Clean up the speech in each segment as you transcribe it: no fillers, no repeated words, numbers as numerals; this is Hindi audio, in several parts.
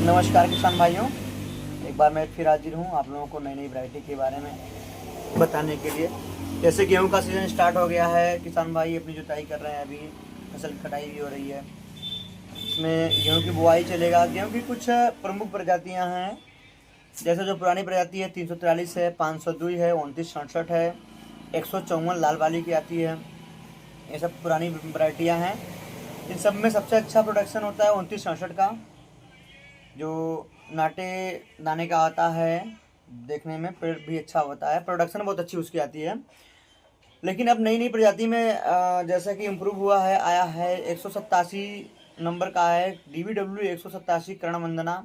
नमस्कार किसान भाइयों, एक बार मैं फिर हाजिर हूँ आप लोगों को नई नई वैरायटी के बारे में बताने के लिए। जैसे गेहूं का सीज़न स्टार्ट हो गया है, किसान भाई अपनी जुताई कर रहे हैं। अभी फसल की कटाई भी हो रही है। इसमें गेहूं की बुआई चलेगा। गेहूं की कुछ प्रमुख प्रजातियां हैं, जैसे जो पुरानी प्रजाति है 343 है, 502 है, 2967 है, 154 लाल वाली की आती है। ये सब पुरानी वैरायटियाँ हैं। इन सब में सबसे अच्छा प्रोडक्शन होता है 2967 का, जो नाटे दाने का आता है। देखने में पेड़ भी अच्छा होता है, प्रोडक्शन बहुत अच्छी उसकी आती है। लेकिन अब नई नई प्रजाति में जैसा कि इम्प्रूव हुआ है, आया है 187 नंबर का है DVW 187 कर्ण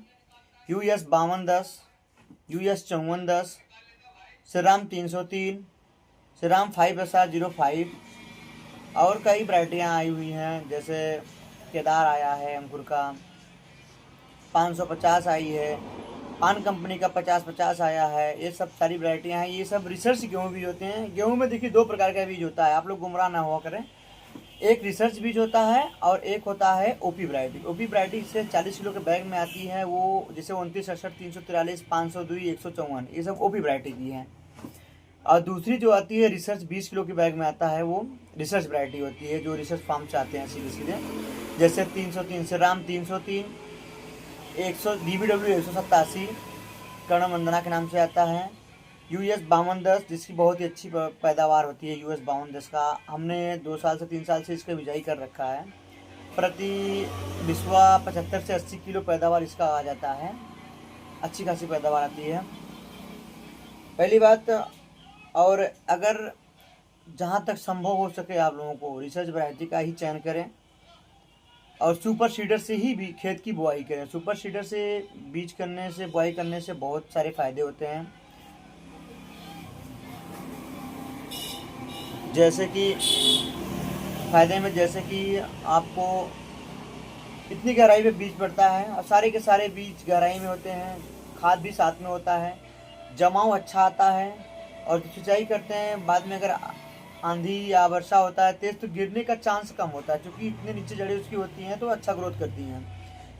US 5210, US 5410, Shriram 303, Shriram 5SR05 और कई वैरायटियाँ आई हुई हैं। जैसे केदार आया है अंकुर का, 550 आई है, पान कंपनी का 50-50 आया है। ये सब सारी वैरायटियाँ हैं। ये सब रिसर्च गेहूँ बीज होते हैं। गेहूँ में देखिए दो प्रकार का बीज होता है, आप लोग गुमराह ना हुआ करें। एक रिसर्च बीज होता है और एक होता है ओपी वैरायटी। ओपी वैरायटी से 40 किलो के बैग में आती है, वो जैसे 2968, 343, 502, 154, ये सब ओपी वैरायटी की हैं। और दूसरी जो आती है रिसर्च 20 किलो के बैग में आता है, वो रिसर्च वैरायटी होती है, जो रिसर्च फार्म से आते हैं सीधे सीधे। जैसे 303 श्रीराम 303, 100 DVW 187 कर्ण के नाम से आता है, US 5210 जिसकी बहुत ही अच्छी पैदावार होती है। US 5210 का हमने 2 साल से 3 साल से इसका बिजाई कर रखा है। प्रति बिस्वा 75 से 80 किलो पैदावार इसका आ जाता है। अच्छी खासी पैदावार आती है, पहली बात। और अगर जहाँ तक संभव हो सके आप लोगों को रिसर्च वैरायटी का ही चयन करें और सुपर सीडर से ही भी खेत की बुआई करें। सुपर सीडर से बीज करने से, बुआई करने से बहुत सारे फायदे होते हैं। जैसे कि फायदे में, जैसे कि आपको इतनी गहराई में बीज पड़ता है और सारे के सारे बीज गहराई में होते हैं। खाद भी साथ में होता है, जमाव अच्छा आता है। और सिंचाई करते हैं बाद में, अगर आंधी या वर्षा होता है तेज, तो गिरने का चांस कम होता है, क्योंकि इतने नीचे जड़ें उसकी होती हैं तो अच्छा ग्रोथ करती हैं,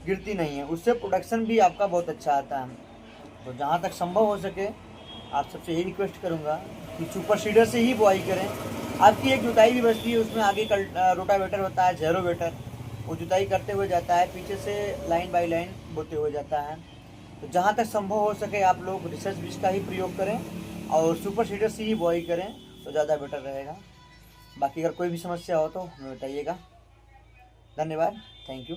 गिरती नहीं है। उससे प्रोडक्शन भी आपका बहुत अच्छा आता है। तो जहाँ तक संभव हो सके आप सबसे यही रिक्वेस्ट करूँगा कि सुपर सीडर से ही बुआई करें। आपकी एक जुताई भी बचती है, उसमें आगे रोटावेटर होता है, झेरोवेटर, वो जुताई करते हुए जाता है, पीछे से लाइन बाई लाइन बोते हुए जाता है। तो जहाँ तक संभव हो सके आप लोग रिसर्च बीज का ही प्रयोग करें और सुपर सीडर से ही बुआई करें तो ज़्यादा बेटर रहेगा। बाकी अगर कोई भी समस्या हो तो हमें बताइएगा। धन्यवाद, थैंक यू।